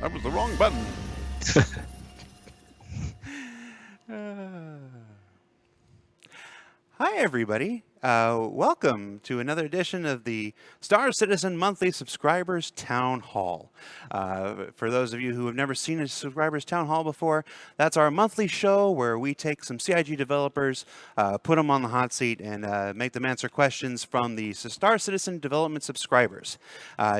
That was the wrong button. Hi, everybody. Welcome to another edition of the Star Citizen Monthly Subscribers Town Hall. For those of you who have never seen a Subscribers Town Hall before, that's our monthly show where we take some CIG developers, put them on the hot seat, and make them answer questions from the Star Citizen development subscribers.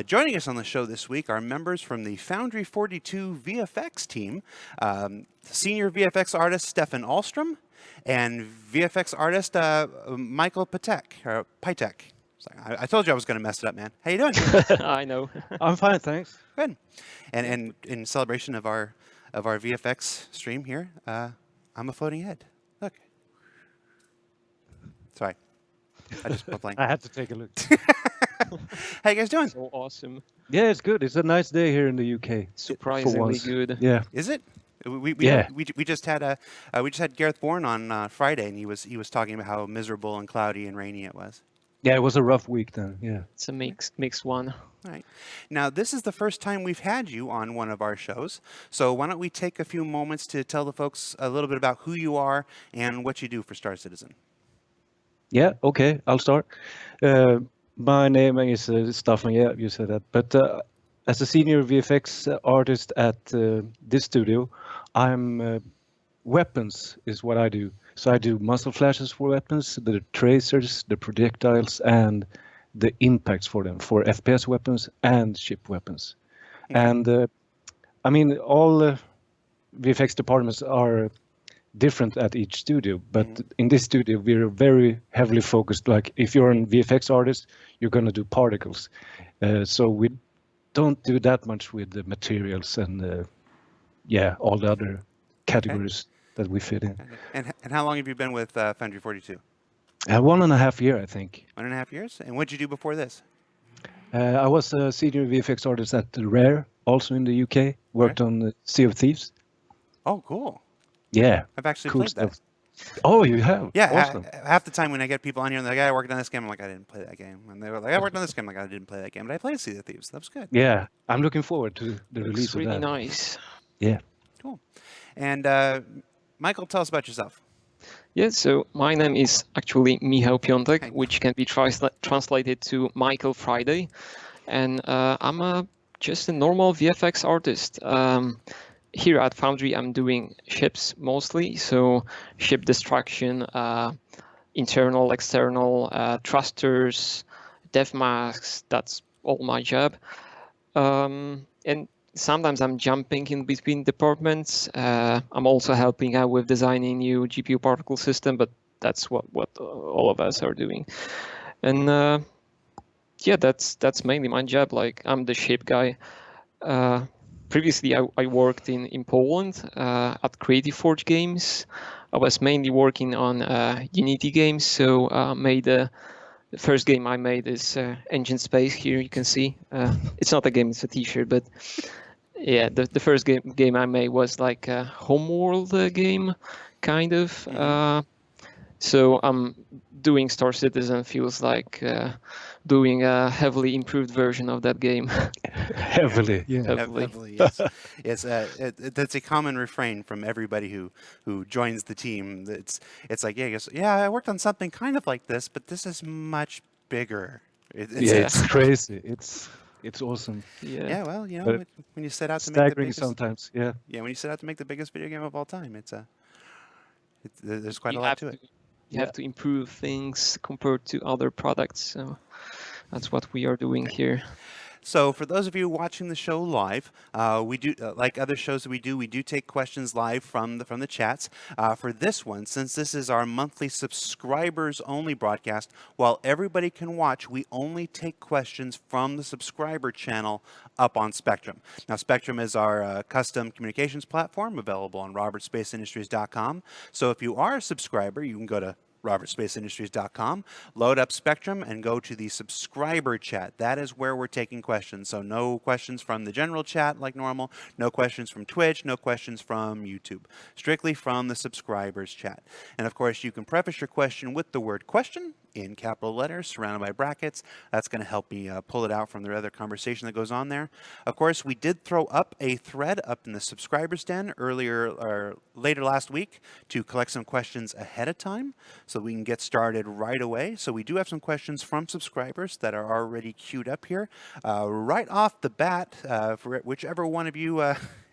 Joining us on the show this week are members from the Foundry 42 VFX team, senior VFX artist Stefan Ahlstrom, and VFX artist Michael Pitek. I told you I was going to mess it up, man. How you doing? I know. I'm fine, thanks. Good. And in celebration of our VFX stream here, I'm a floating head. Look. Sorry. I just playing. I had to take a look. How you guys doing? So awesome. Yeah, it's good. It's a nice day here in the UK. Surprisingly good. Yeah. Is it? We just had Gareth Bourne on Friday, and he was talking about how miserable and cloudy and rainy it was. Yeah, it was a rough week then. Yeah. It's a mixed one. All right. Now, this is the first time we've had you on one of our shows, so why don't we take a few moments to tell the folks a little bit about who you are and what you do for Star Citizen. Yeah, okay, I'll start. My name is Staffan, yeah, you said that. But as a senior VFX artist at this studio, I'm weapons is what I do. So I do muzzle flashes for weapons, the tracers, the projectiles, and the impacts for them, for FPS weapons and ship weapons. Okay. And I mean, all VFX departments are different at each studio, but in this studio we're very heavily focused. Like if you're an VFX artist, you're going to do particles. So we don't do that much with the materials and all the other categories that we fit in. And how long have you been with Foundry 42? 1.5 years, I think. 1.5 years? And what did you do before this? I was a senior VFX artist at Rare, also in the UK. Worked on Sea of Thieves. Oh, cool. Yeah. I've actually cool played stuff. that. Oh, you have? Yeah. Awesome. Half the time when I get people on here and they're like, I worked on this game, I'm like, I didn't play that game. And they were like, I worked on this game, I'm like, I didn't play that game, but I played Sea of Thieves. That was good. Yeah, I'm looking forward to the release It's really nice. Yeah. Cool. And Michael, tell us about yourself. Yeah, so my name is actually Michał Piątek, which can be translated to Michael Friday. And I'm just a normal VFX artist. Here at Foundry, I'm doing ships mostly. So ship destruction, internal, external, thrusters, dev masks, that's all my job. And sometimes I'm jumping in between departments. I'm also helping out with designing new GPU particle system, but that's what all of us are doing. And that's mainly my job. Like I'm the shape guy. Previously, I worked in Poland at Creative Forge Games. I was mainly working on Unity games, so made the first game I made is Engine Space. Here you can see. It's not a game; it's a T-shirt. But yeah, the first game I made was like a homeworld game, kind of. So doing Star Citizen feels like doing a heavily improved version of that game. Heavily, yeah. Heavily, yes. That's a common refrain from everybody who joins the team. It's like, yeah, I worked on something kind of like this, but this is much bigger. It's crazy. It's awesome. Yeah, well, when you set out to make the staggering biggest, sometimes, yeah. Yeah, when you set out to make the biggest video game of all time, there's quite a lot to it. You have to improve things compared to other products. So that's what we are doing here. So for those of you watching the show live, we do like other shows that we do take questions live from the chats. For this one, since this is our monthly subscribers only broadcast, while everybody can watch, we only take questions from the subscriber channel up on Spectrum. Now, Spectrum is our custom communications platform available on robertspaceindustries.com. So if you are a subscriber, you can go to robertspaceindustries.com, load up Spectrum, and go to the subscriber chat. That is where we're taking questions. So no questions from the general chat like normal, no questions from Twitch, no questions from YouTube. Strictly from the subscribers chat. And of course, you can preface your question with the word question, in capital letters, surrounded by brackets. That's going to help me pull it out from the other conversation that goes on there. Of course, we did throw up a thread up in the subscribers den earlier or later last week to collect some questions ahead of time so we can get started right away. So we do have some questions from subscribers that are already queued up here. Right off the bat, for whichever one of you,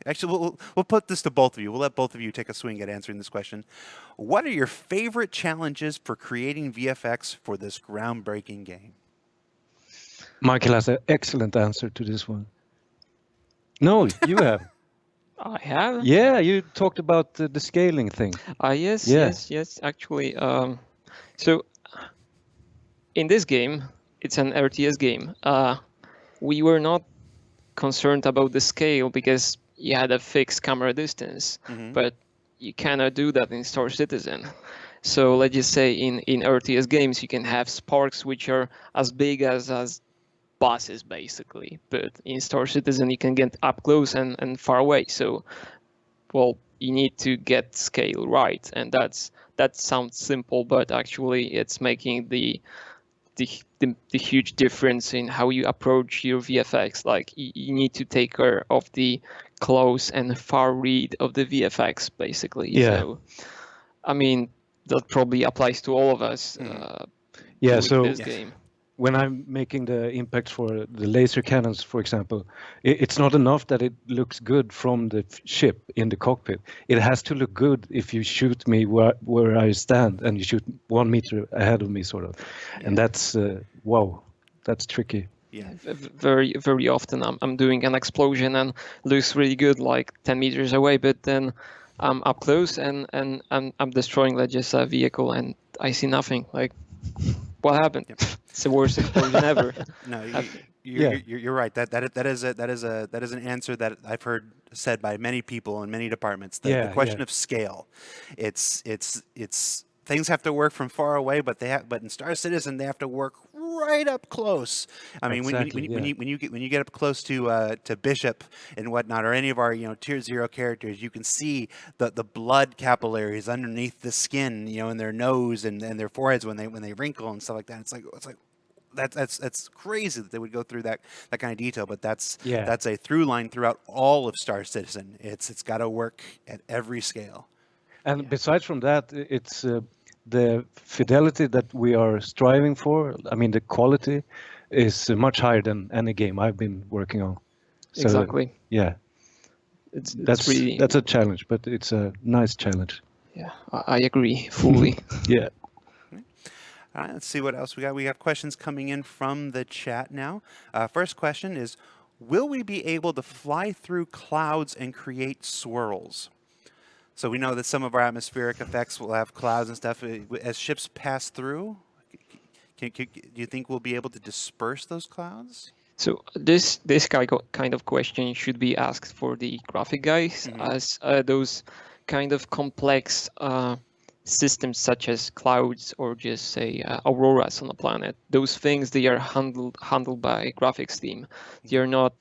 actually, we'll put this to both of you. We'll let both of you take a swing at answering this question. What are your favorite challenges for creating VFX for this groundbreaking game? Michael has an excellent answer to this one. No, you have. I have. Yeah, you talked about the scaling thing. Yes. Actually, so in this game, it's an RTS game. We were not concerned about the scale because you had a fixed camera distance, but you cannot do that in Star Citizen. So let's just say in RTS games, you can have sparks which are as big as buses, basically. But in Star Citizen, you can get up close and far away. So, well, you need to get scale right. And that sounds simple, but actually it's making the huge difference in how you approach your VFX. Like you need to take care of the close and far read of the VFX, basically. Yeah. So, I mean, that probably applies to all of us. Yeah, doing so this game. when I'm making the impacts for the laser cannons, for example, it's not enough that it looks good from the ship in the cockpit. It has to look good if you shoot me where I stand and you shoot 1 meter ahead of me, sort of. And that's, wow, that's tricky. Yeah. Very, very often I'm doing an explosion and looks really good like 10 meters away, but then I'm up close and I'm destroying like just a vehicle and I see nothing. Like, what happened? Yep. It's the worst explosion ever. No, you're right. That is an answer that I've heard said by many people in many departments. The question of scale, it's things have to work from far away, but in Star Citizen they have to work right up close. I mean, Exactly, when you get up close to Bishop and whatnot, or any of our tier 0 characters, you can see the blood capillaries underneath the skin, in their nose and their foreheads when they wrinkle and stuff like that. It's like that's crazy that they would go through that kind of detail, but that's a through line throughout all of Star Citizen. It's got to work at every scale. And besides from that, it's the fidelity that we are striving for. I mean, the quality is much higher than any game I've been working on. So, exactly. Yeah. That's a challenge, but it's a nice challenge. Yeah, I agree fully. Yeah. All right, let's see what else we got. We got questions coming in from the chat now. First question is, will we be able to fly through clouds and create swirls? So we know that some of our atmospheric effects will have clouds and stuff. As ships pass through, do you think we'll be able to disperse those clouds? So this kind of question should be asked for the graphic guys, as those kind of complex systems such as clouds or just say auroras on a planet. Those things, they are handled by graphics team. They are not.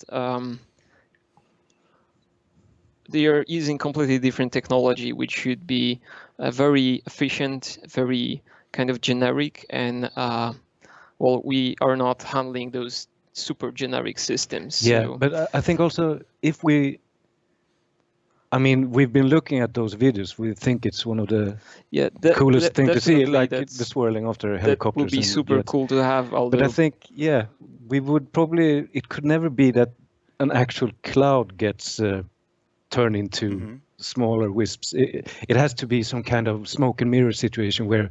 They are using completely different technology, which should be very efficient, very kind of generic, and well, we are not handling those super generic systems. Yeah, so. But I think also if we've been looking at those videos. We think it's one of the coolest thing to see, like the swirling after helicopters. That would be super cool to have. But I think, we would probably. It could never be that an actual cloud gets turned into smaller wisps. It has to be some kind of smoke and mirror situation where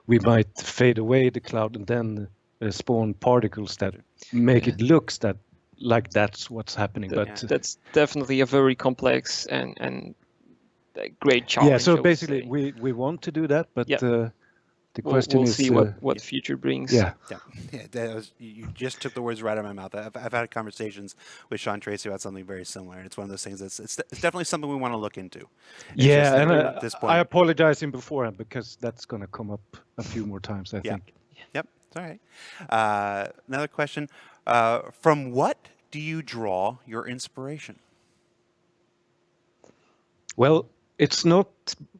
we might fade away the cloud and then spawn particles that make it looks like that's what's happening. But that's definitely a very complex and great challenge. Yeah, so basically we want to do that, but the question we'll is see what the future brings. You just took the words right out of my mouth. I've had conversations with Sean Tracy about something very similar, and it's one of those things that's it's definitely something we want to look into. At this point, I apologize in beforehand because that's going to come up a few more times, I think. Yep, it's all right. Another question. From what do you draw your inspiration? Well, it's not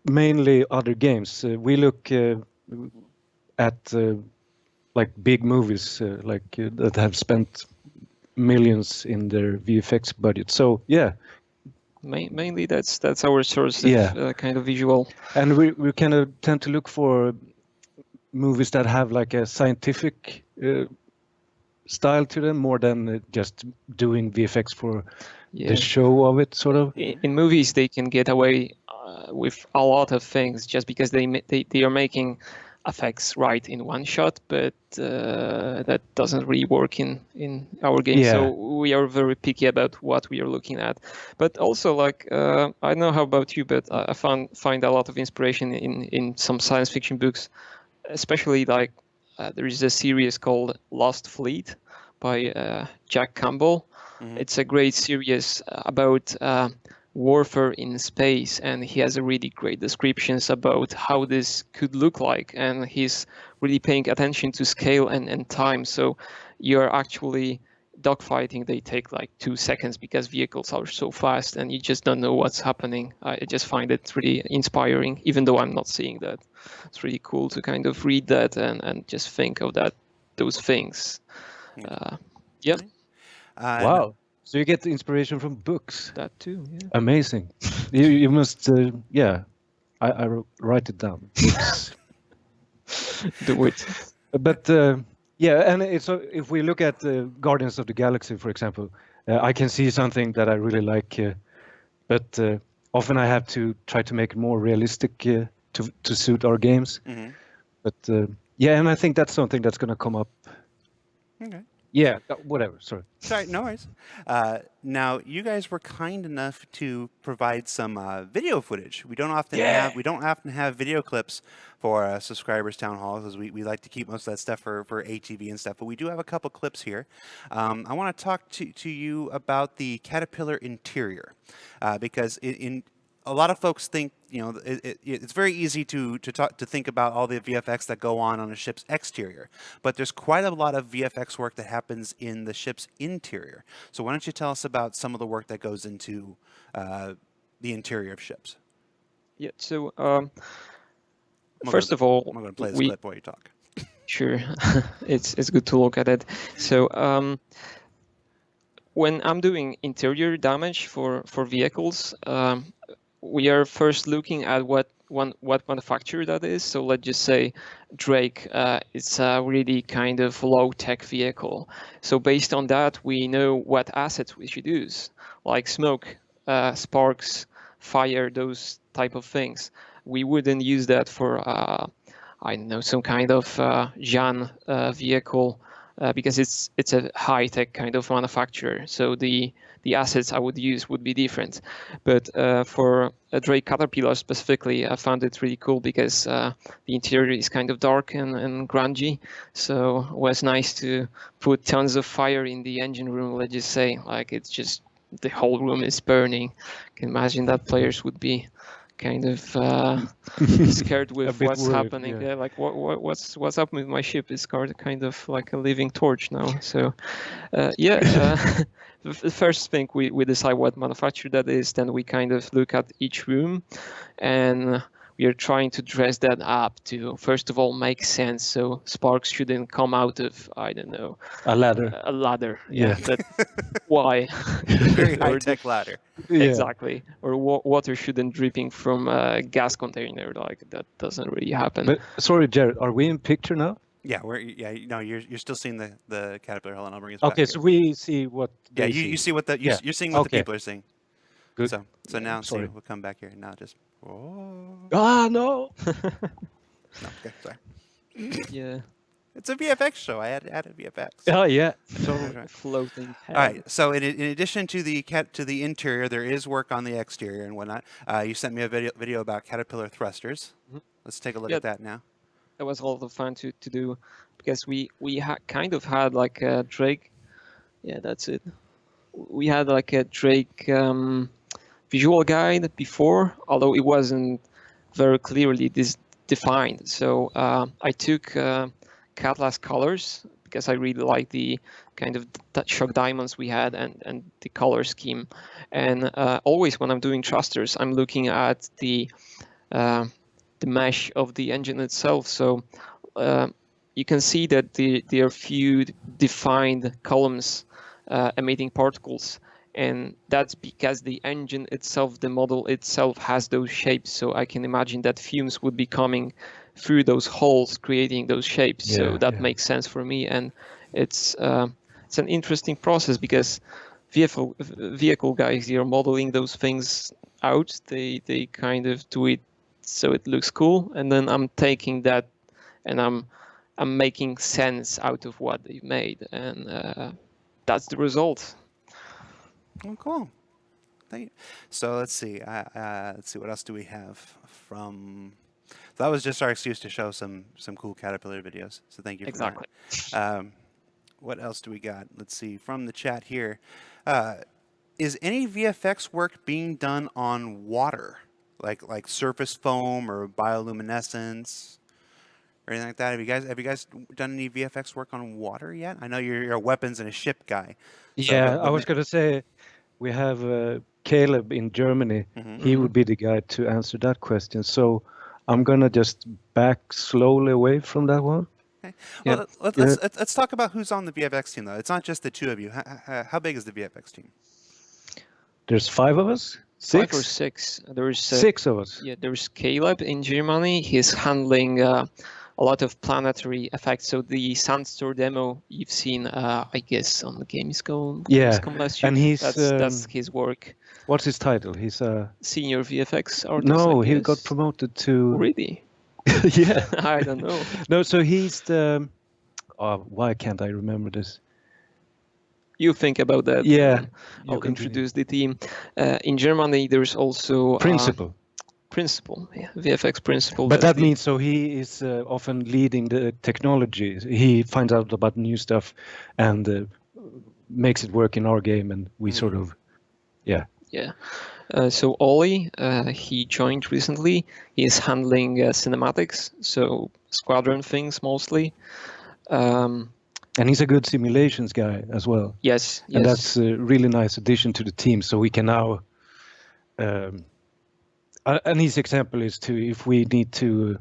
mainly other games. We look at like big movies that have spent millions in their VFX budget. So yeah, Mainly that's our source Yeah. of kind of visual. and we kind of tend to look for movies that have like a scientific style to them more than just doing VFX for Yeah. the show of it, sort of. In movies, they can get away with a lot of things just because they are making effects right in one shot, but that doesn't really work in our game. Yeah. So we are very picky about what we are looking at. But also, like I don't know how about you, but I find a lot of inspiration in some science fiction books, especially like there is a series called Lost Fleet by Jack Campbell. It's a great series about warfare in space, and he has a really great descriptions about how this could look like, and he's really paying attention to scale and time. So you're actually dogfighting, they take like 2 seconds because vehicles are so fast and you just don't know what's happening. I just find it really inspiring, even though I'm not seeing that. It's really cool to kind of read that and just think of those things. Yeah. Wow. So you get the inspiration from books. That too, yeah. Amazing. You must, yeah. I write it down. Books. Do it. But yeah, and it's if we look at Guardians of the Galaxy, for example, I can see something that I really like, but often I have to try to make it more realistic to suit our games. But yeah, and I think that's something that's going to come up. Okay. Yeah, whatever. Sorry. Sorry, no worries. Now, you guys were kind enough to provide some video footage. We don't often have video clips for subscribers town halls, because we like to keep most of that stuff for ATV and stuff. But we do have a couple clips here. I want to talk to you about the Caterpillar interior, because a lot of folks think, you know, it's very easy to think about all the VFX that go on a ship's exterior, but there's quite a lot of VFX work that happens in the ship's interior. So why don't you tell us about some of the work that goes into the interior of ships? Yeah. So first of all, I'm going to play this clip while you talk. Sure, it's good to look at it. So when I'm doing interior damage for vehicles, we are first looking at what manufacturer that is. So let's just say Drake, it's a really kind of low-tech vehicle. So based on that, we know what assets we should use, like smoke, sparks, fire, those type of things. We wouldn't use that for, I don't know, some kind of Jan vehicle, because it's a high-tech kind of manufacturer. So the assets I would use would be different. But for a Drake Caterpillar specifically, I found it really cool because the interior is kind of dark and grungy. So it was nice to put tons of fire in the engine room, let's just say. Like, it's just, the whole room is burning. You can imagine that players would be kind of scared with what's worried, happening. Yeah, like what's up with my ship? It's kind of like a living torch now. So the first thing we decide what manufacturer that is, then we kind of look at each room, and we are trying to dress that up to, first of all, make sense. So sparks shouldn't come out of, I don't know, a ladder. A ladder. Yeah. But why? Very high-tech ladder. Yeah. Exactly. Or water shouldn't dripping from a gas container. Like, that doesn't really happen. But sorry, Jared, are we in picture now? Yeah, you're still seeing the Caterpillar. Hold on, I'll bring us back. Okay, so we see what Yeah, they you see what you're seeing what the people are seeing. Good. So now Sorry. see, we'll come back here. Now just No. no, okay, sorry. Yeah. It's a VFX show. I added VFX. Oh yeah. So Floating head. all right. So in addition to the interior, there is work on the exterior and whatnot. You sent me a video about Caterpillar thrusters. Let's take a look at that now. That was a lot of fun to do, because we kind of had like a Drake. Yeah, that's it. We had like a Drake visual guide before, although it wasn't very clearly defined. So I took Catlas colors because I really like the kind of shock diamonds we had and the color scheme. And always when I'm doing thrusters, I'm looking at the mesh of the engine itself. So you can see that there are few defined columns emitting particles, and that's because the engine itself, the model itself, has those shapes. So I can imagine that fumes would be coming through those holes, creating those shapes. So that makes sense for me, and it's an interesting process because vehicle guys, they are modeling those things out. They kind of do it so it looks cool, and then I'm taking that and I'm making sense out of what they've made, and that's the result. Oh, cool. Thank you. So let's see. Let's see. What else do we have from? So that was just our excuse to show some cool Caterpillar videos. So thank you for Exactly. that. What else do we got? Let's see from the chat here. Is any VFX work being done on water, like surface foam or bioluminescence? Or anything like that? Have you guys done any VFX work on water yet? I know you're a weapons and a ship guy. So, Yeah, I was going to say we have Caleb in Germany. He would be the guy to answer that question. So I'm going to just back slowly away from that one. Okay. Well, let's talk about who's on the VFX team, though. It's not just the two of you. How big is the VFX team? There's 5 of us? 6? 5 or 6. There's 6 of us. Yeah, there's Caleb in Germany. He's handling a lot of planetary effects. So the Sandstorm demo you've seen, I guess, on the Gamescom. Gamescom last year. And that's his work. What's his title? He's a senior VFX artist. No, he got promoted to. Really? Yeah. I don't know. No, so he's the. Why can't I remember this? You think about that. Yeah. I'll introduce the team. In Germany, there's also Principal, yeah, VFX principal. But that means so he is often leading the technology. He finds out about new stuff and makes it work in our game, and we sort of, yeah. Yeah. So Ollie, he joined recently. He's handling cinematics, so Squadron things mostly. And he's a good simulations guy as well. Yes. And that's a really nice addition to the team. So we can now, an easy example is if we need to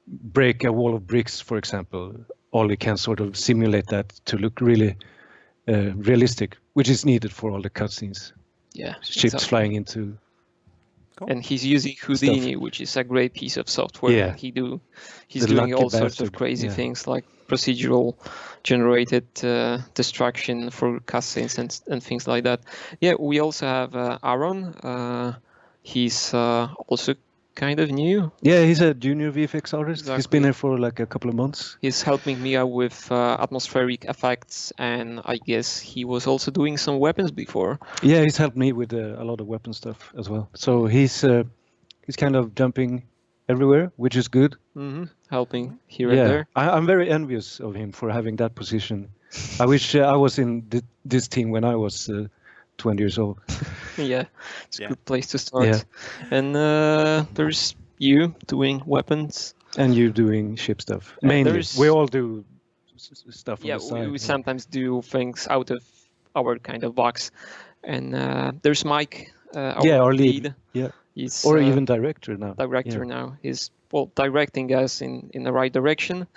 break a wall of bricks, for example, Ollie can sort of simulate that to look really realistic, which is needed for all the cutscenes. Yeah. Ships flying into. Cool. And he's using Houdini, which is a great piece of software. Yeah. He's doing all sorts of crazy things like procedural generated destruction for cutscenes and things like that. Yeah, we also have Aaron. He's also kind of new. Yeah, he's a junior VFX artist. Exactly. He's been here for like a couple of months. He's helping me out with atmospheric effects, and I guess he was also doing some weapons before. Yeah, he's helped me with a lot of weapon stuff as well. So he's kind of jumping everywhere, which is good. Mm-hmm. Helping here and there. I'm very envious of him for having that position. I wish I was in this team when I was 20 years old. Yeah, it's a good place to start. Yeah. And there's you doing weapons. And you doing ship stuff. Mainly. We all do stuff on the side. We sometimes do things out of our kind of box. And there's Mike, our lead. Yeah. He's, or even director now. Now. He's directing us in the right direction.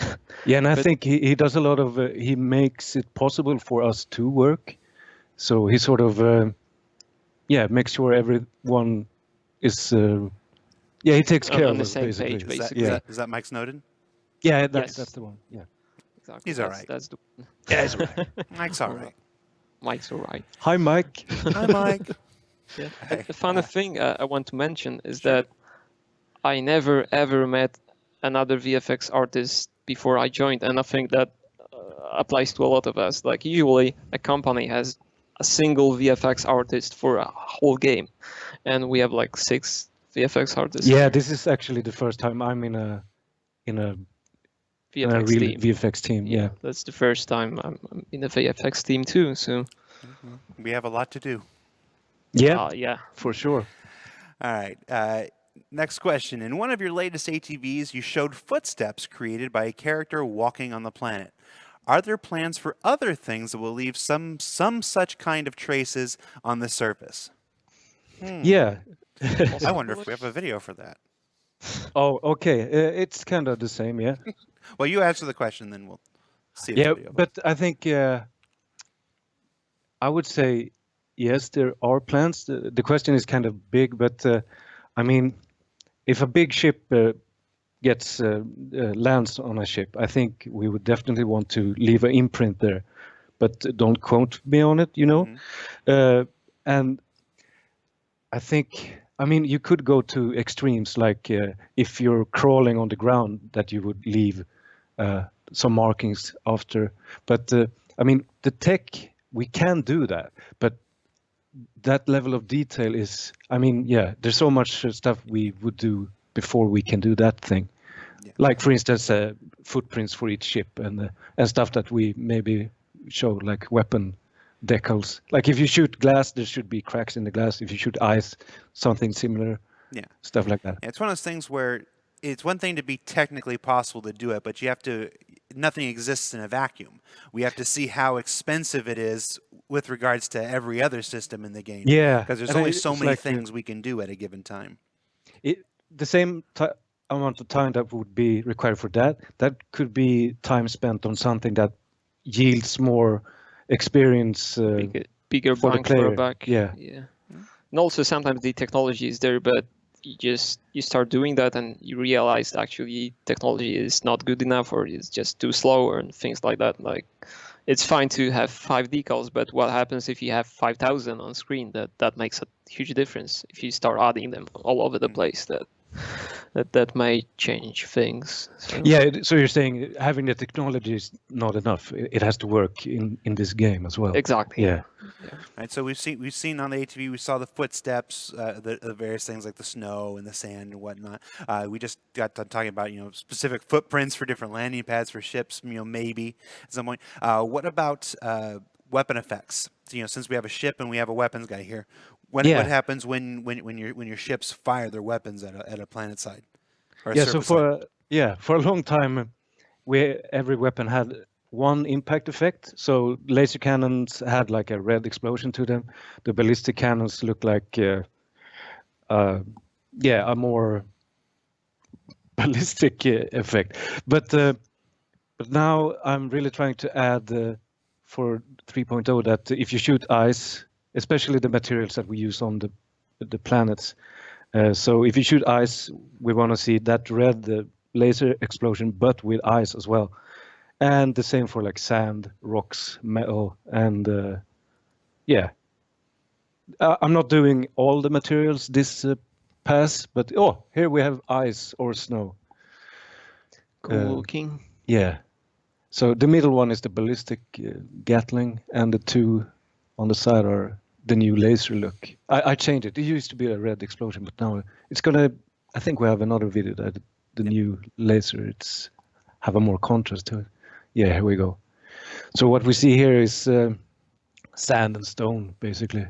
Yeah, and I think he does a lot of, he makes it possible for us to work. So he sort of, makes sure everyone is, he takes care on of the us, same basically. page, basically. Is that Mike Snowden? Yeah, that's the one. Yeah, exactly. He's all right. That's the one. Yeah, he's all right. Mike's all right. Mike's all right. Hi, Mike. Hi, Mike. Yeah. The funny thing I want to mention is that I never ever met another VFX artist before I joined, and I think that applies to a lot of us. Like usually a company has a single VFX artist for a whole game, and we have like 6 VFX artists. Yeah, this is actually the first time I'm in a VFX team. Yeah, that's the first time I'm in a VFX team too. So we have a lot to do. Yeah, for sure. All right. Next question. In one of your latest ATVs, you showed footsteps created by a character walking on the planet. Are there plans for other things that will leave some such kind of traces on the surface? Yeah. I wonder if we have a video for that. Oh, okay. It's kind of the same, yeah. Well, you answer the question, then we'll see if Yeah, video. but I think I would say yes, there are plans. The question is kind of big, but I mean, if a big ship lands on a ship, I think we would definitely want to leave an imprint there. But don't quote me on it, you know. And I think, I mean, you could go to extremes, like if you're crawling on the ground, that you would leave some markings after. But I mean, the tech, we can do that, but that level of detail is, I mean, yeah, there's so much stuff we would do before we can do that thing. Yeah. Like, for instance, footprints for each ship and stuff that we maybe show, like weapon decals. Like if you shoot glass, there should be cracks in the glass. If you shoot ice, something similar. Yeah. Stuff like that. Yeah, it's one of those things where it's one thing to be technically possible to do it, but you have to, nothing exists in a vacuum. We have to see how expensive it is with regards to every other system in the game. Yeah. Because there's and only so it's many like, things we can do at a given time. The same amount of time that would be required for that could be time spent on something that yields more experience bigger for the bang for player. a buck. Yeah. And also sometimes the technology is there, but you start doing that and you realize actually technology is not good enough or it's just too slow and things like that. Like it's fine to have 5 decals, but what happens if you have 5,000 on screen? That makes a huge difference. If you start adding them all over the place, that may change things. So. Yeah, so you're saying having the technology is not enough. It has to work in this game as well. Exactly. Yeah. Right. So we've seen on the ATV, we saw the footsteps, the various things like the snow and the sand and whatnot. We just got done talking about specific footprints for different landing pads for ships. Maybe at some point. What about weapon effects? So, since we have a ship and we have a weapons guy here, what happens when your ships fire their weapons at a planet side? Or a surface side? For a long time, every weapon had one impact effect. So laser cannons had like a red explosion to them. The ballistic cannons look like a more ballistic effect. But now I'm really trying to add for 3.0 that if you shoot ice, especially the materials that we use on the planets. So if you shoot ice, we want to see that red laser explosion, but with ice as well. And the same for like sand, rocks, metal, and I'm not doing all the materials this pass, but here we have ice or snow. Cool looking. Yeah. So the middle one is the ballistic Gatling, and the two on the side are the new laser look. I changed it. It used to be a red explosion, but now it's gonna. I think we have another video that the new laser have a more contrast to it. Yeah, here we go. So what we see here is sand and stone, basically.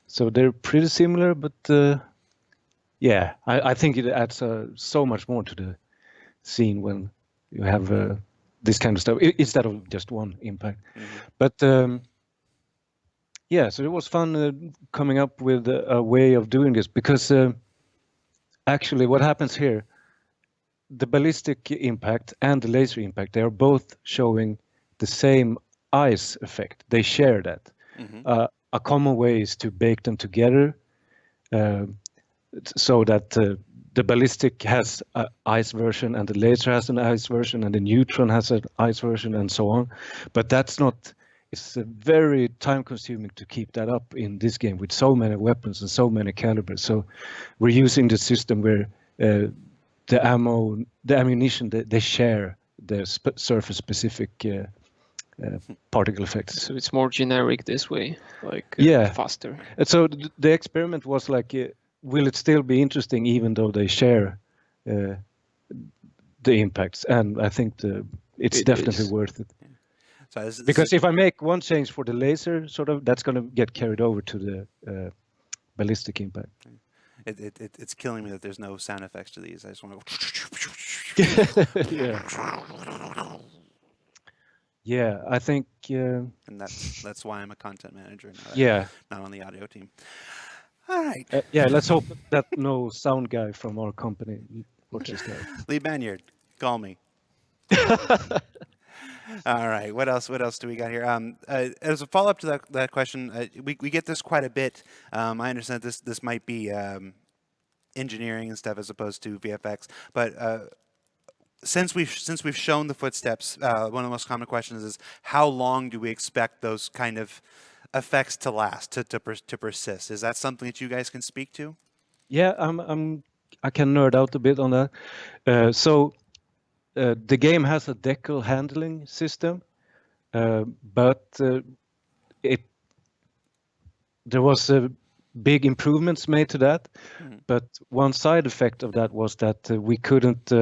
So they're pretty similar, but I think it adds so much more to the scene when you have this kind of stuff instead of just one impact. But so it was fun coming up with a way of doing this because actually what happens here, the ballistic impact and the laser impact, they are both showing the same ice effect. They share that. A common way is to bake them together so that the ballistic has an ice version and the laser has an ice version and the neutron has an ice version and so on. But it's very time consuming to keep that up in this game with so many weapons and so many calibers. So we're using the system where the ammunition, they share the surface specific particle effects. So it's more generic this way, like faster. And so the experiment was like, will it still be interesting even though they share the impacts? And I think it's definitely worth it. So because if I make one change for the laser, that's going to get carried over to the ballistic impact. It's killing me that there's no sound effects to these. I just want to. Yeah, I think. And that's why I'm a content manager now. Not on the audio team. All right. Let's hope that no sound guy from our company watches that. Lee Banyard, call me. All right. What else? What else do we got here? As a follow up to that question, we get this quite a bit. I understand this might be engineering and stuff as opposed to VFX, but since we've shown the footsteps, one of the most common questions is how long do we expect those kind of effects to last, to persist? Is that something that you guys can speak to? Yeah, I can nerd out a bit on that. The game has a decal handling system, but there was big improvements made to that. But one side effect of that was that we couldn't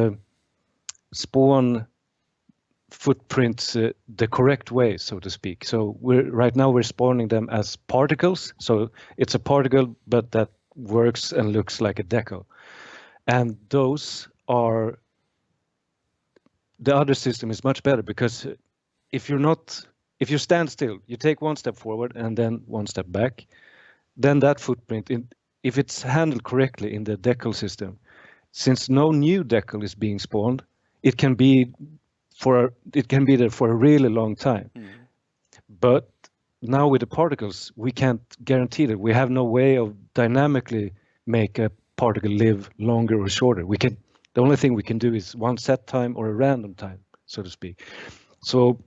spawn footprints the correct way, so to speak. So right now we're spawning them as particles. So it's a particle, but that works and looks like a decal. And those are, the other system is much better, because if you stand still, you take one step forward and then one step back, then that footprint, if it's handled correctly in the decal system, since no new decal is being spawned, it can be there for a really long time. But now with the particles, we can't guarantee that. We have no way of dynamically make a particle live longer or shorter. The only thing we can do is one set time or a random time, so to speak. So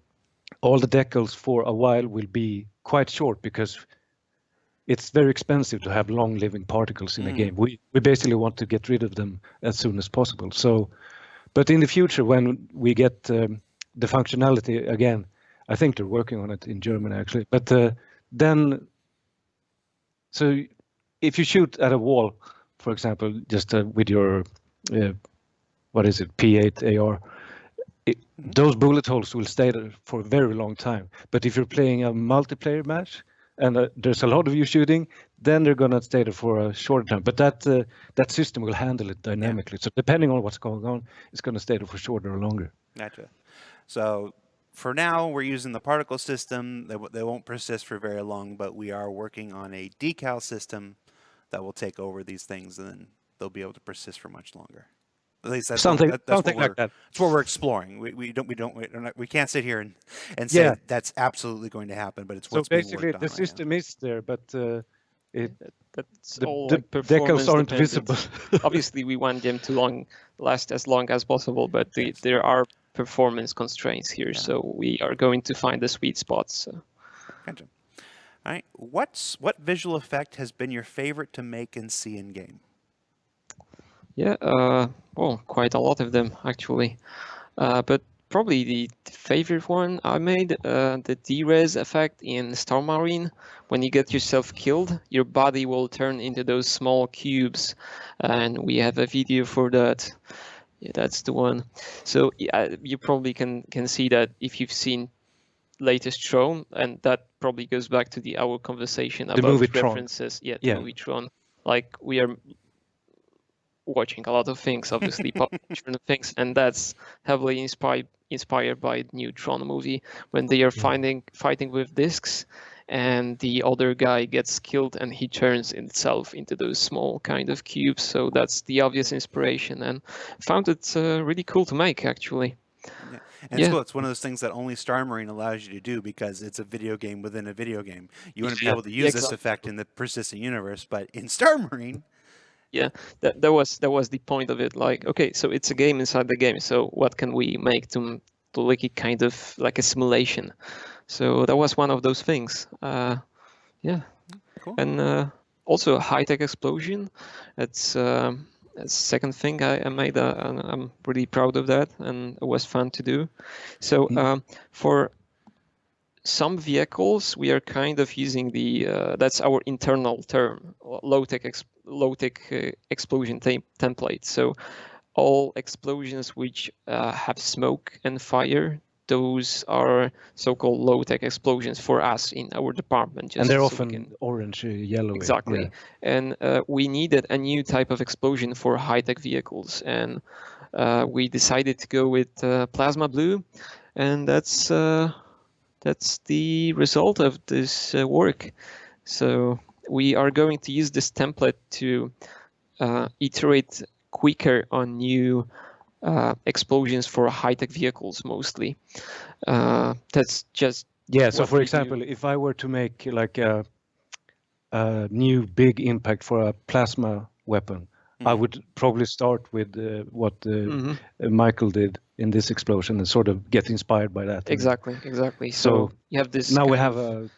all the decals for a while will be quite short, because it's very expensive to have long living particles in a game. We basically want to get rid of them as soon as possible. So, but in the future, when we get the functionality again, I think they're working on it in Germany actually. But then, so if you shoot at a wall, for example, just with your what is it, P8 AR, those bullet holes will stay there for a very long time. But if you're playing a multiplayer match and there's a lot of you shooting, then they're going to stay there for a shorter time. But that system will handle it dynamically. So depending on what's going on, it's going to stay there for shorter or longer. Gotcha. So for now, we're using the particle system. They won't persist for very long, but we are working on a decal system that will take over these things, and then they'll be able to persist for much longer. At least that's something like that. That's what we're exploring. We can't sit here and say that's absolutely going to happen, but it's what's being worked on. So basically, the system is there, but that's all like performance decals aren't dependent. visible. Obviously, we want them to last as long as possible, but there are performance constraints here, so we are going to find the sweet spots. So. Gotcha. All right. What visual effect has been your favorite to make and see in game? Yeah, well, quite a lot of them actually, but probably the favorite one I made, the D-res effect in Star Marine. When you get yourself killed, your body will turn into those small cubes, and we have a video for that. Yeah, that's the one. So you probably can see that if you've seen latest Tron, and that probably goes back to our conversation about movie references. Tron. The movie Tron. Like, we are watching a lot of things, obviously, pop culture things, and that's heavily inspired by the new Tron movie, when they are fighting with discs, and the other guy gets killed and he turns himself into those small kind of cubes. So that's the obvious inspiration, and found it really cool to make, actually. Yeah. And it's cool. It's one of those things that only Star Marine allows you to do, because it's a video game within a video game. You wouldn't be able to use this effect in the persistent universe, but in Star Marine. Yeah, that was the point of it. Like, okay, so it's a game inside the game. So what can we make to make it kind of like a simulation? So that was one of those things. Yeah, cool. And also a high-tech explosion. That's a second thing I made, and I'm really proud of that, and it was fun to do. So for some vehicles, we are kind of using that's our internal term, low-tech explosion template. So all explosions which have smoke and fire, those are so-called low-tech explosions for us in our department. And they're often orange, yellow. Exactly. Yeah. And we needed a new type of explosion for high-tech vehicles, and we decided to go with plasma blue, and that's the result of this work. So we are going to use this template to iterate quicker on new explosions for high-tech vehicles mostly. That's just So for example, if I were to make like a new big impact for a plasma weapon, I would probably start with what Michael did in this explosion and sort of get inspired by that. Exactly. So you have this. Now we have a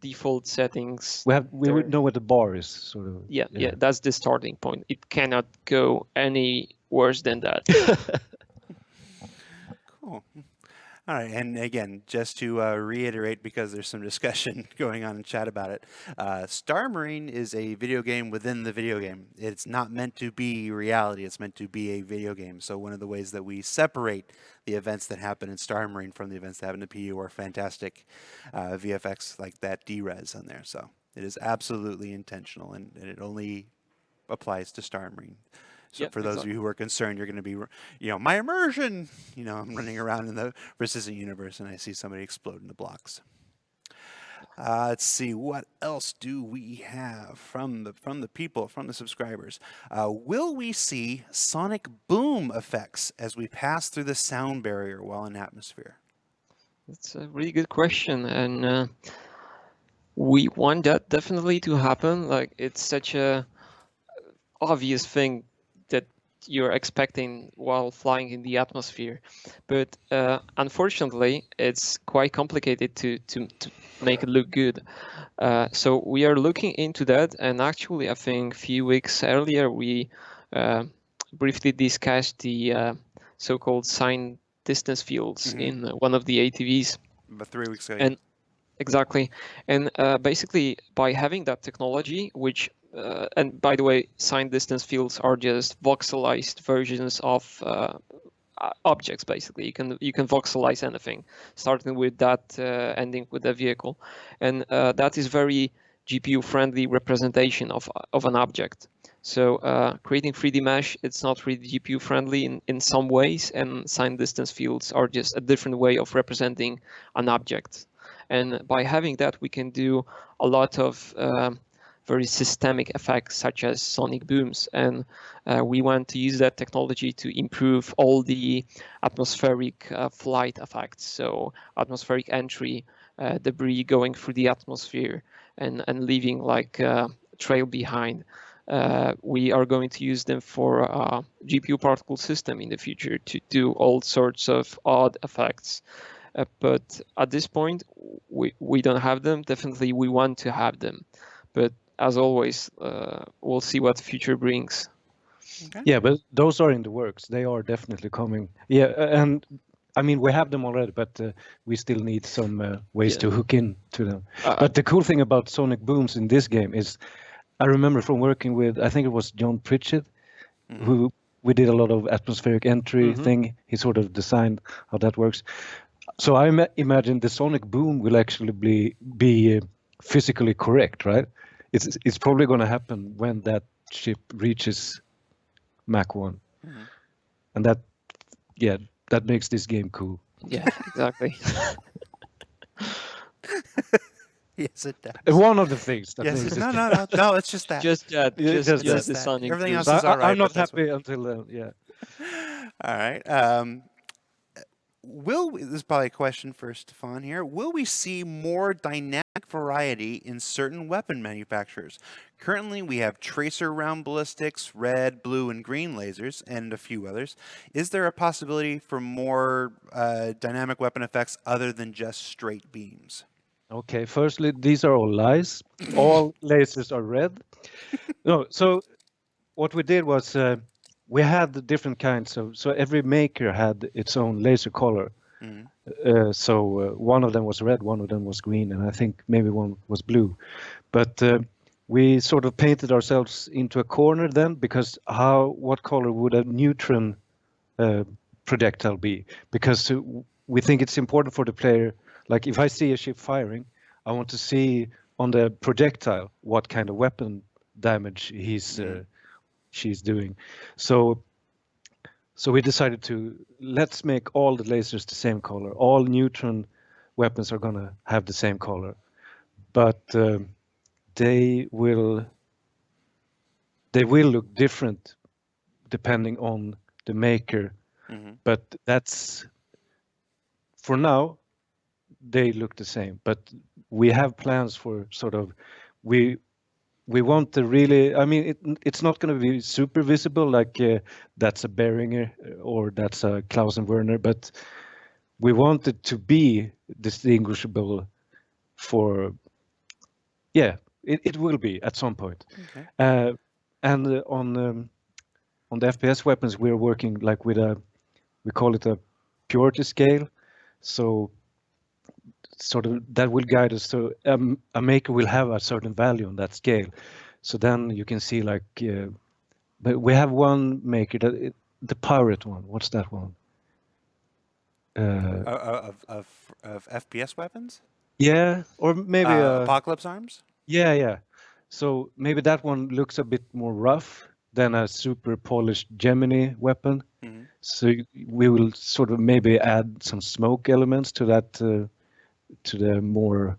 default settings. We would know what the bar is, sort of. Yeah, that's the starting point. It cannot go any worse than that. Cool. All right, and again, just to reiterate, because there's some discussion going on in chat about it, Star Marine is a video game within the video game. It's not meant to be reality. It's meant to be a video game. So one of the ways that we separate the events that happen in Star Marine from the events that happen in PU are fantastic VFX like that D-Res on there. So it is absolutely intentional, and it only applies to Star Marine. So for those of you who are concerned, you're going to be, my immersion, I'm running around in the Resistant universe and I see somebody explode into blocks. Let's see, what else do we have from the people, from the subscribers? Will we see sonic boom effects as we pass through the sound barrier while in atmosphere? That's a really good question, and we want that definitely to happen. Like, it's such a obvious thing that you're expecting while flying in the atmosphere, but unfortunately it's quite complicated to make it look good. So we are looking into that, and actually I think a few weeks earlier we briefly discussed the so-called signed distance fields in one of the ATVs about 3 weeks ago. And exactly, and basically by having that technology, which and by the way, signed distance fields are just voxelized versions of objects. Basically, you can voxelize anything, starting with that, ending with a vehicle, and that is very GPU-friendly representation of an object. So creating 3D mesh, it's not really GPU-friendly in some ways, and signed distance fields are just a different way of representing an object. And by having that, we can do a lot of very systemic effects such as sonic booms, and we want to use that technology to improve all the atmospheric flight effects, so atmospheric entry, debris going through the atmosphere and leaving like a trail behind. We are going to use them for GPU particle system in the future to do all sorts of odd effects. But at this point, we don't have them. Definitely, we want to have them. But as always, we'll see what the future brings. Okay. Yeah, but those are in the works. They are definitely coming. Yeah, and I mean, we have them already, but we still need some ways to hook into them. But the cool thing about sonic booms in this game is, I remember from working with, I think it was John Pritchett, who we did a lot of atmospheric entry thing. He sort of designed how that works. So I imagine the sonic boom will actually be physically correct, right? It's probably going to happen when that ship reaches Mach 1. And that makes this game cool. Yeah, exactly. Yes, it does. One of the things that yes, makes no, it's just that. Just that. Just the that. sonic. Everything else so is all right. I'm not happy until then. Yeah. All right. This is probably a question for Stefan here. Will we see more dynamic variety in certain weapon manufacturers? Currently, we have tracer round ballistics, red, blue, and green lasers, and a few others. Is there a possibility for more dynamic weapon effects other than just straight beams? Okay, firstly, these are all lies. All lasers are red. No, so what we did was we had the different kinds of, so every maker had its own laser color. So one of them was red, one of them was green, and I think maybe one was blue. But we sort of painted ourselves into a corner then, because what color would a neutron projectile be? Because we think it's important for the player. Like if I see a ship firing, I want to see on the projectile what kind of weapon damage she's doing. So we decided let's make all the lasers the same color. All neutron weapons are gonna have the same color, but they will look different depending on the maker. Mm-hmm. But that's, for now, they look the same. But we have plans for sort of, we want to really, I mean, it's not going to be super visible, like that's a Behringer or that's a Clausen Werner, but we want it to be distinguishable for, yeah, it will be at some point. Okay. And on the FPS weapons, we're working like with we call it a purity scale. So sort of that will guide us. So a maker will have a certain value on that scale. So then you can see like, but we have one maker the pirate one. What's that one? Of FPS weapons? Yeah, or maybe Apocalypse Arms? yeah. So maybe that one looks a bit more rough than a super polished Gemini weapon. Mm-hmm. So we will sort of maybe add some smoke elements to that, to the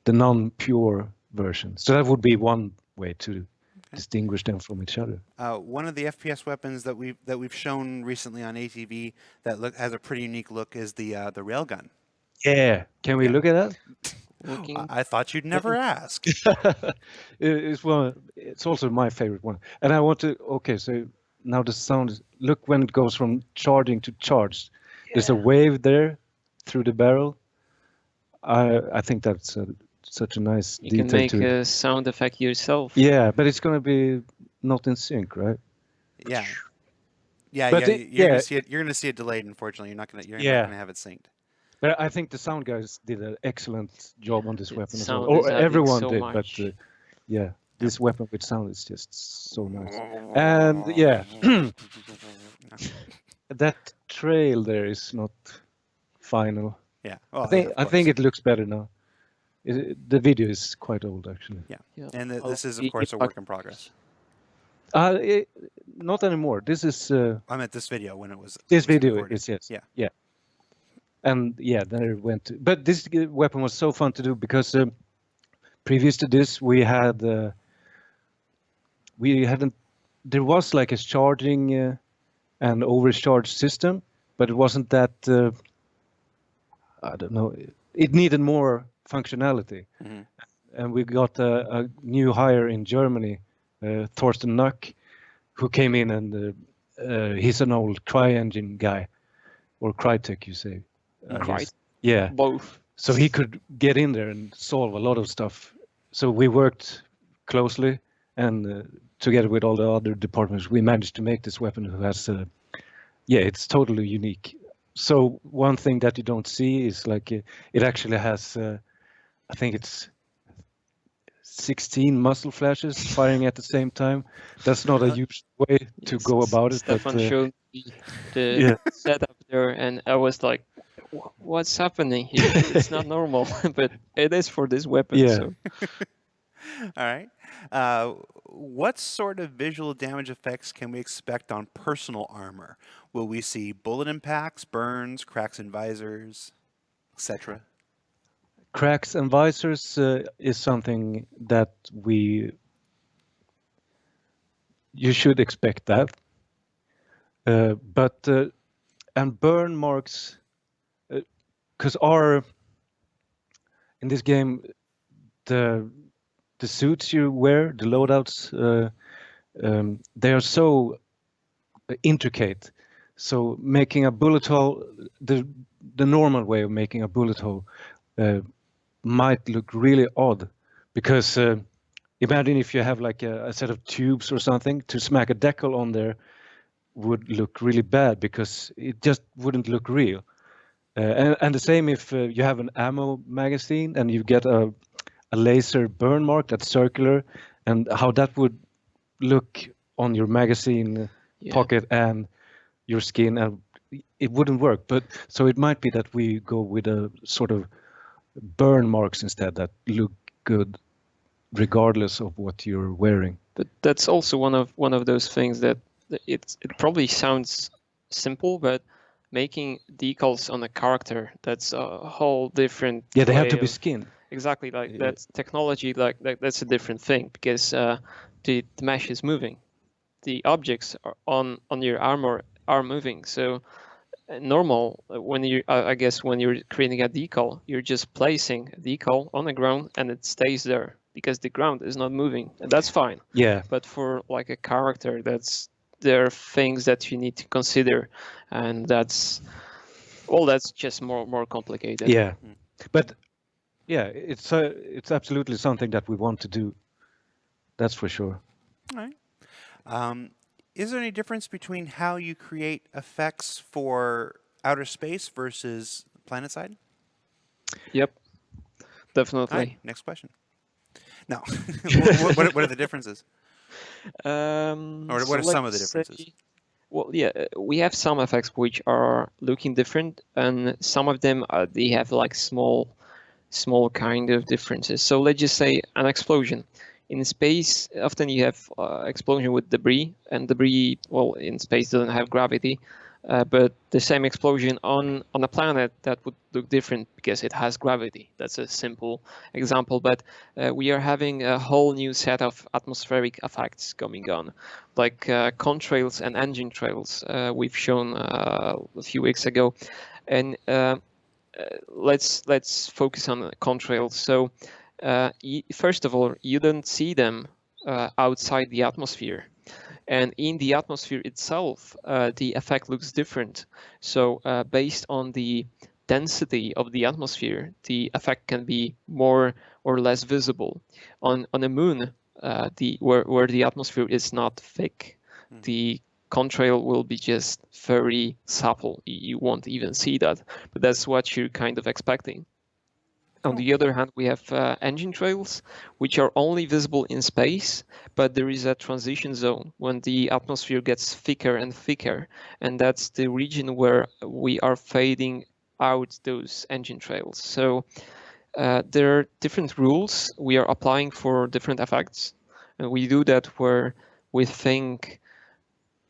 non-pure version. So that would be one way to distinguish them from each other. One of the FPS weapons that we've shown recently on ATV that has a pretty unique look is the Railgun. Yeah, can we look at that? I thought you'd never ask. It's also my favorite one. And I want to, okay, so now the sound is, look when it goes from charging to charged. There's a wave there through the barrel. I think that's such a nice You detail can make to it. a sound effect yourself. Yeah, but it's going to be not in sync, right? Yeah. But You're gonna see it. You're gonna see it delayed. Unfortunately, you're not gonna have it synced. But I think the sound guys did an excellent job on this weapon as well. sound is Or adding everyone so did, much. but yeah, this weapon with sound is just so nice. And yeah, that trail there is not final. Yeah. Well, I think it looks better now. The video is quite old, actually. Yeah. And this is, of course, a work in progress. Not anymore. This is. I meant this video when it was. This video recorded. is, yes. Yeah. And yeah, there it went. But this weapon was so fun to do because previous to this we hadn't. There was like a charging and overcharge system, but it wasn't that. I don't know. It needed more functionality, and we got a new hire in Germany, Thorsten Nuck, who came in, and he's an old CryEngine guy, or Crytek, you say. Yeah. Both. So he could get in there and solve a lot of stuff. So we worked closely, and together with all the other departments, we managed to make this weapon who has, it's totally unique. So one thing that you don't see is like it actually has, I think it's 16 muzzle flashes firing at the same time. That's not a huge way to go about it. Stefan showed me the setup there, and I was like, what's happening here? It's not normal, but it is for this weapon. Yeah. So. All right. What sort of visual damage effects can we expect on personal armor? Will we see bullet impacts, burns, cracks in visors, etc.? Cracks and visors is something that you should expect that. But and burn marks, because in this game the suits you wear, the loadouts, they are so intricate. So making a bullet hole, the normal way of making a bullet hole might look really odd, because imagine if you have like a set of tubes or something, to smack a decal on there would look really bad because it just wouldn't look real. And the same if you have an ammo magazine and you get a laser burn mark that's circular, and how that would look on your magazine pocket and your skin, and it wouldn't work. But so it might be that we go with a sort of burn marks instead that look good regardless of what you're wearing. But that's also one of those things that it probably sounds simple, but making decals on a character, that's a whole different they have to be skinned. Exactly, like that's technology, like that's a different thing, because the mesh is moving. the objects on your armor are moving. So normal when you I guess when you're creating a decal, you're just placing a decal on the ground and it stays there because the ground is not moving, and that's fine. Yeah. But for like a character, there are things that you need to consider, and that's just more complicated. Yeah. But yeah, it's absolutely something that we want to do. That's for sure. All right. Is there any difference between how you create effects for outer space versus Planetside? Yep, All definitely. right, next question. No. What are the differences? Or what are some of the differences? Well, yeah, we have some effects which are looking different, and some of them they have like small kind of differences. So let's just say an explosion. In space, often you have explosion with debris, and debris, well, in space doesn't have gravity, but the same explosion on a planet, that would look different because it has gravity. That's a simple example, but we are having a whole new set of atmospheric effects going on, like contrails and engine trails we've shown a few weeks ago. And let's focus on contrails. So first of all, you don't see them outside the atmosphere, and in the atmosphere itself, the effect looks different. So based on the density of the atmosphere, the effect can be more or less visible. On a moon, where the atmosphere is not thick, the contrail will be just very supple. You won't even see that, but that's what you're kind of expecting. On the other hand, we have engine trails, which are only visible in space, but there is a transition zone when the atmosphere gets thicker and thicker, and that's the region where we are fading out those engine trails. So there are different rules we are applying for different effects, and we do that where we think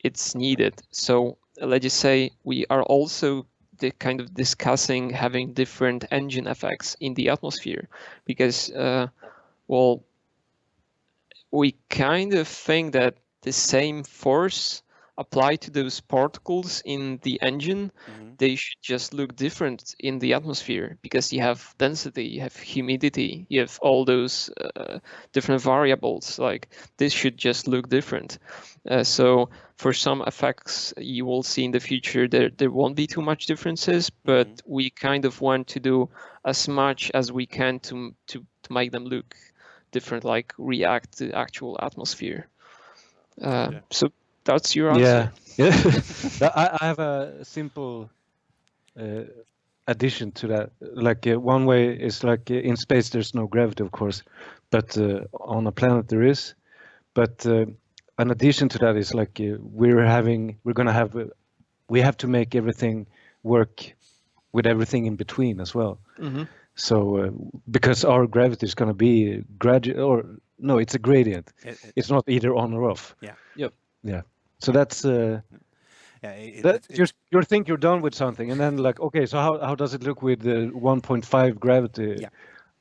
it's needed. So let's just say we are also kind of discussing having different engine effects in the atmosphere because, well, we kind of think that the same force applied to those particles in the engine, they should just look different in the atmosphere because you have density, you have humidity, you have all those different variables. Like this should just look different. So for some effects you will see in the future there won't be too much differences, but we kind of want to do as much as we can to make them look different, like react to actual atmosphere. So that's your answer. Yeah. I have a simple addition to that. Like one way is like in space there's no gravity, of course, but on a planet there is. But an addition to that is like we have to make everything work with everything in between as well. So because our gravity is going to be gradual, or no, it's a gradient. It's not either on or off. Yeah. Yep. Yeah. So that's you think you're done with something, and then like, okay, so how does it look with the 1.5 gravity? Yeah.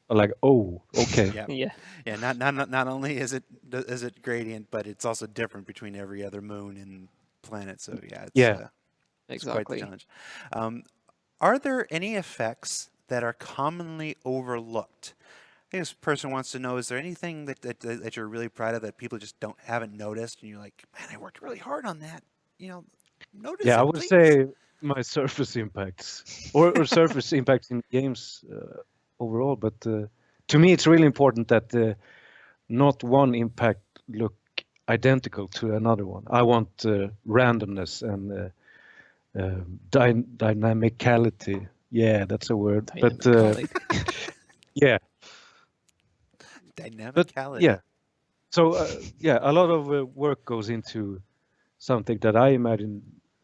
Like, oh, okay. Yeah. Not only is it gradient, but it's also different between every other moon and planet. So it's it's quite the challenge. Are there any effects that are commonly overlooked? I think this person wants to know: is there anything that you're really proud of that people just haven't noticed, and you're like, man, I worked really hard on that. Notice it, I would please. say my surface impacts or surface impacts in games overall. But to me, it's really important that not one impact look identical to another one. I want randomness and dynamicality. Yeah, that's a word. But yeah. Dynamicality. But, yeah. So a lot of work goes into something that I imagine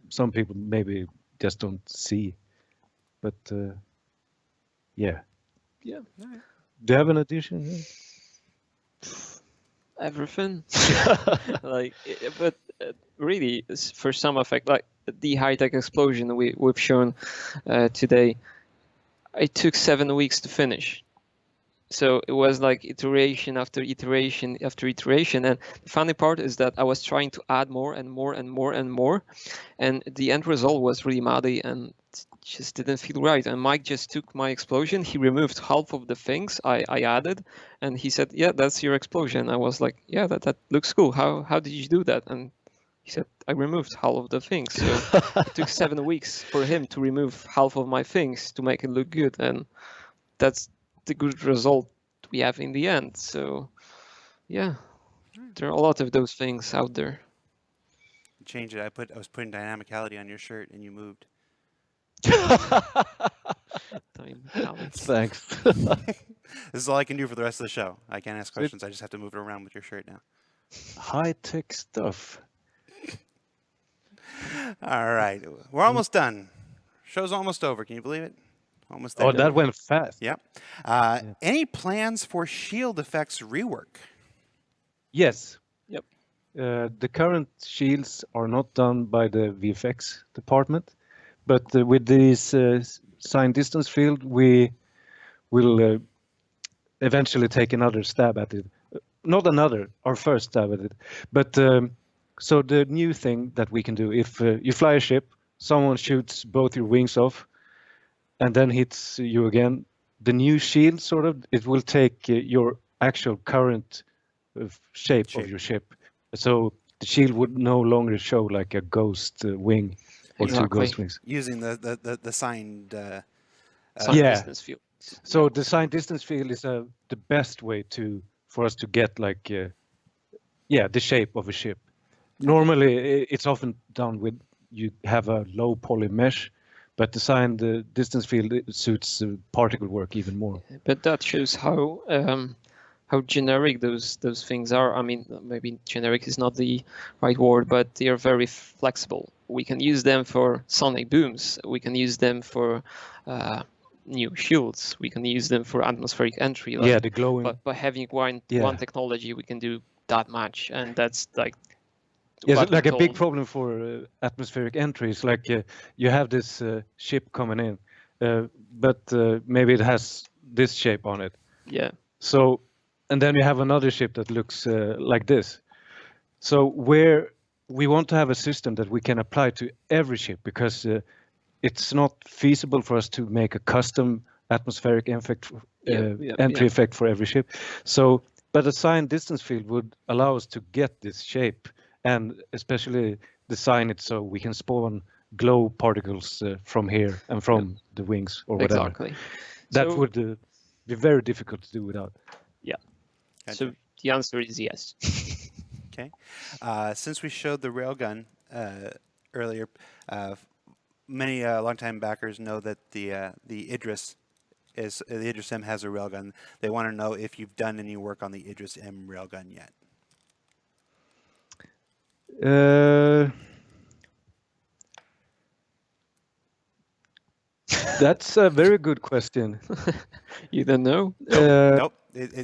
some people maybe just don't see. But yeah. Yeah. Do you have an addition? Everything. But really, for some effect, like the high-tech explosion we've shown today, it took 7 weeks to finish. So it was like iteration after iteration after iteration. And the funny part is that I was trying to add more and more and more and more. And the end result was really muddy and just didn't feel right. And Mike just took my explosion. He removed half of the things I added. And he said, yeah, that's your explosion. I was like, yeah, that looks cool. How did you do that? And he said, I removed half of the things. So it took 7 weeks for him to remove half of my things to make it look good. And that's the good result we have in the end. So yeah, there are a lot of those things out there. Change it. I was putting dynamicality on your shirt and you moved. Thanks. This is all I can do for the rest of the show. I can't ask questions. I just have to move it around with your shirt now. High-tech stuff. All right. We're almost done. Show's almost over. Can you believe it? Almost there. Oh, that went fast. Yep. Any plans for shield effects rework? Yes. Yep. The current shields are not done by the VFX department, but with this sign distance field, we will eventually take another stab at it. Not another, our first stab at it. But so the new thing that we can do, if you fly a ship, someone shoots both your wings off, and then hits you again, the new shield sort of, it will take your actual current shape of your ship. So the shield would no longer show like a ghost wing or two ghost wings. Using the signed sign distance field. So the sign distance field is the best way for us to get like the shape of a ship. Normally it's often done with you have a low poly mesh, but the sign distance field suits particle work even more. But that shows how generic those things are. I mean, maybe generic is not the right word, but they are very flexible. We can use them for sonic booms. We can use them for new shields. We can use them for atmospheric entry. Yeah, the glowing. But by having one technology, we can do that much, and that's like. Yes, like a big problem for atmospheric entries. Like you have this ship coming in, but maybe it has this shape on it. Yeah. So, and then you have another ship that looks like this. So where we want to have a system that we can apply to every ship, because it's not feasible for us to make a custom atmospheric entry effect for every ship. So, but a sign distance field would allow us to get this shape, and especially design it so we can spawn glow particles from here and from the wings or whatever. Exactly. That would be very difficult to do without. Yeah. Gotcha. So the answer is yes. Okay. Since we showed the Railgun earlier, many longtime backers know that the Idris M has a Railgun. They want to know if you've done any work on the Idris M Railgun yet. That's a very good question. You don't know? Nope.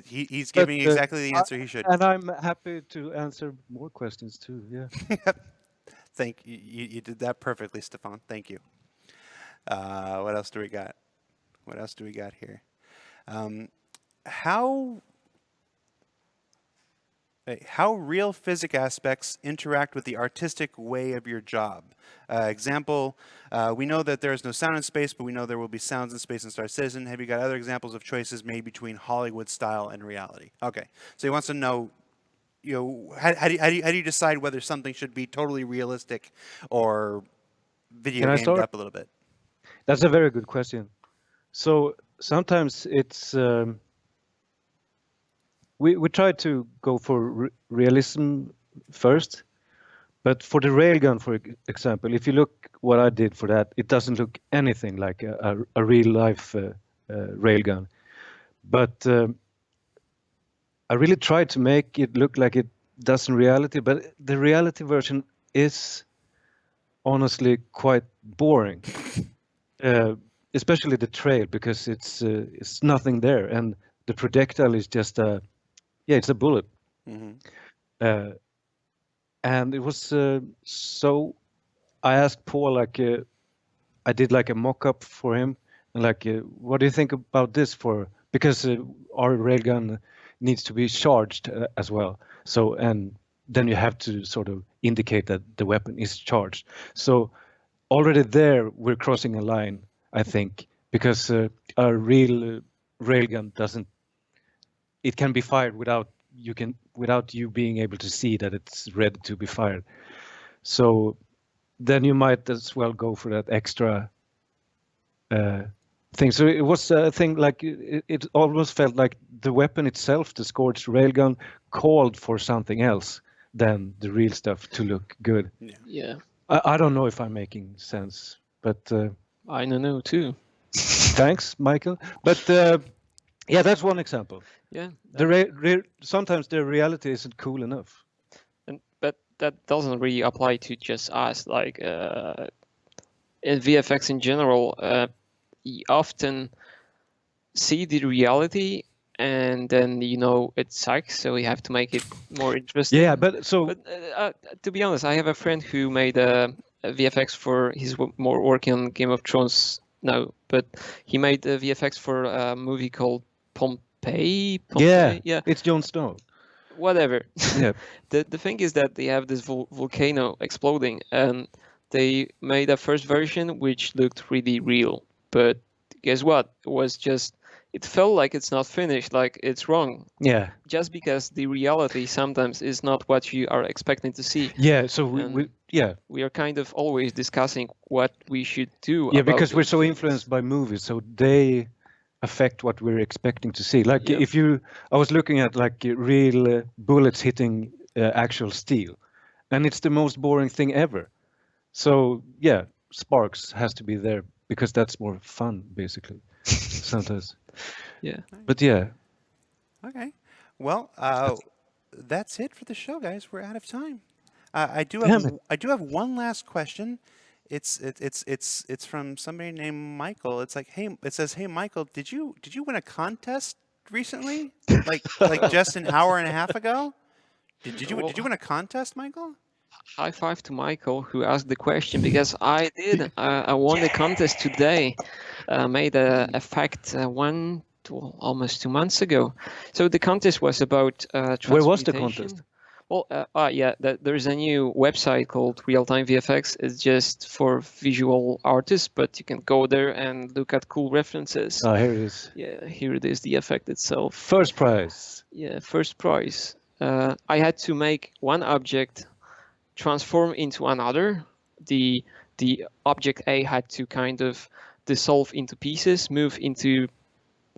He's giving exactly the answer he should. And I'm happy to answer more questions too. Yeah. Thank you. You did that perfectly, Stefan. Thank you. What else do we got? What else do we got here? How real physics aspects interact with the artistic way of your job. Example, we know that there is no sound in space, but we know there will be sounds in space in Star Citizen. Have you got other examples of choices made between Hollywood style and reality? Okay, so he wants to know, how do you decide whether something should be totally realistic or video gamed up a little bit? That's a very good question. So sometimes it's we try to go for realism first, but for the Railgun, for example, if you look what I did for that, it doesn't look anything like a real life Railgun. But I really tried to make it look like it does in reality, but the reality version is honestly quite boring. Especially the trail, because it's nothing there, and the projectile is just it's a bullet. Mm-hmm. And it was so I asked Paul, like I did like a mock-up for him, and like what do you think about this, because our railgun needs to be charged as well. So, and then you have to sort of indicate that the weapon is charged. So already there we're crossing a line, I think, because a real railgun doesn't. It can be fired without you being able to see that it's ready to be fired. So then you might as well go for that extra thing. So it was a thing like it almost felt like the weapon itself, the Scorched railgun, called for something else than the real stuff to look good. Yeah. I don't know if I'm making sense, but I don't know too. thanks, Michael. But yeah, that's one example. Yeah. Sometimes the reality isn't cool enough. But that doesn't really apply to just us. Like in VFX in general, you often see the reality and then it sucks, so we have to make it more interesting. Yeah, but to be honest, I have a friend who made a VFX for. He's more working on Game of Thrones now, but he made a VFX for a movie called Pompeii. Yeah, it's Jon Snow. Whatever. Yeah. The thing is that they have this volcano exploding, and they made a first version which looked really real. But guess what? It felt like it's not finished, like it's wrong. Yeah. Just because the reality sometimes is not what you are expecting to see. Yeah. So we are kind of always discussing what we should do. Yeah, because we're so influenced by movies, so they affect what we're expecting to see. Like I was looking at like real bullets hitting actual steel, and it's the most boring thing ever. So yeah, sparks has to be there because that's more fun, basically. Sometimes. Yeah. But yeah. Okay. Well, that's it for the show, guys. We're out of time. I do have one last question. It's from somebody named Michael. It's like, hey, it says, hey, Michael, did you win a contest recently? like just an hour and a half ago? Did you win a contest, Michael? High five to Michael who asked the question, because I did. I won the contest today. Made a effect almost 2 months ago. So the contest was about Where was the contest? Well, there's a new website called Real Time VFX. It's just for visual artists, but you can go there and look at cool references. Oh, here it is. Yeah, here it is, the effect itself. First prize. Yeah, first prize. I had to make one object transform into another. The object A had to kind of dissolve into pieces, move into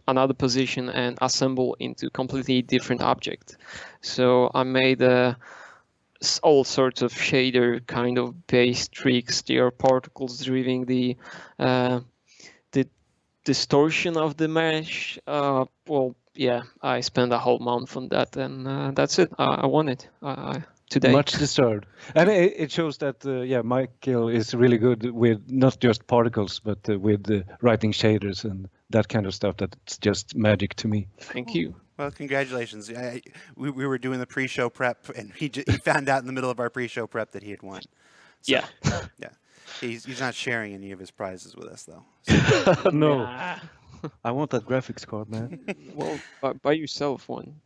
another position, and assemble into completely different object. So I made all sorts of shader kind of base tricks. There are particles driving the distortion of the mesh. Well, yeah, I spent a whole month on that, and that's it. I won it today. Much deserved. And it shows that, Michael is really good with not just particles, but with writing shaders and that kind of stuff. That's just magic to me. Thank you. Well, congratulations. We were doing the pre-show prep, and he found out in the middle of our pre-show prep that he had won. So, yeah. Yeah. He's not sharing any of his prizes with us, though. So. No. Nah. I want that graphics card, man. Well, buy yourself one.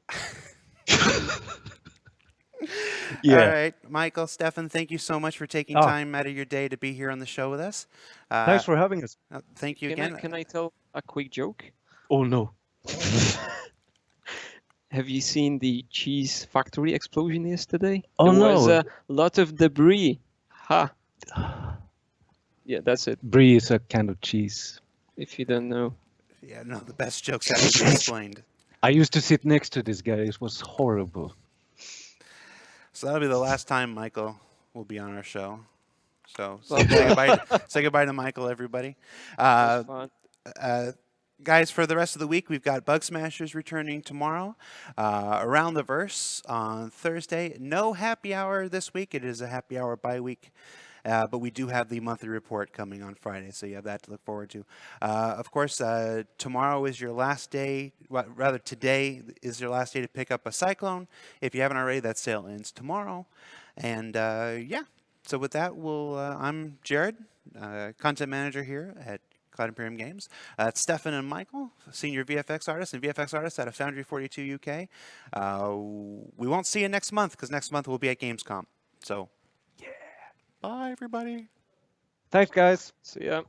Yeah. All right, Michael, Stefan, thank you so much for taking time out of your day to be here on the show with us. Thanks for having us. Thank you again. Can I tell a quick joke? Oh, no. Have you seen the cheese factory explosion yesterday? Oh, there no. was a lot of debris. Ha. Yeah, that's it. Brie is a kind of cheese. If you don't know. Yeah, no, the best jokes have to be explained. I used to sit next to this guy. It was horrible. So that'll be the last time Michael will be on our show. So say goodbye to Michael, everybody. Guys, for the rest of the week, we've got Bug Smashers returning tomorrow. Around the Verse on Thursday. No happy hour this week. It is a happy hour bi-week. But we do have the monthly report coming on Friday, so you have that to look forward to. Of course, tomorrow is your last day. Well, rather, today is your last day to pick up a Cyclone. If you haven't already, that sale ends tomorrow. And yeah, so with that, I'm Jared, content manager here at Cloud Imperium Games. It's Stefan and Michael, senior VFX artists and VFX artists out of Foundry 42 UK. We won't see you next month because next month we'll be at Gamescom. So, yeah. Bye, everybody. Thanks, guys. See ya.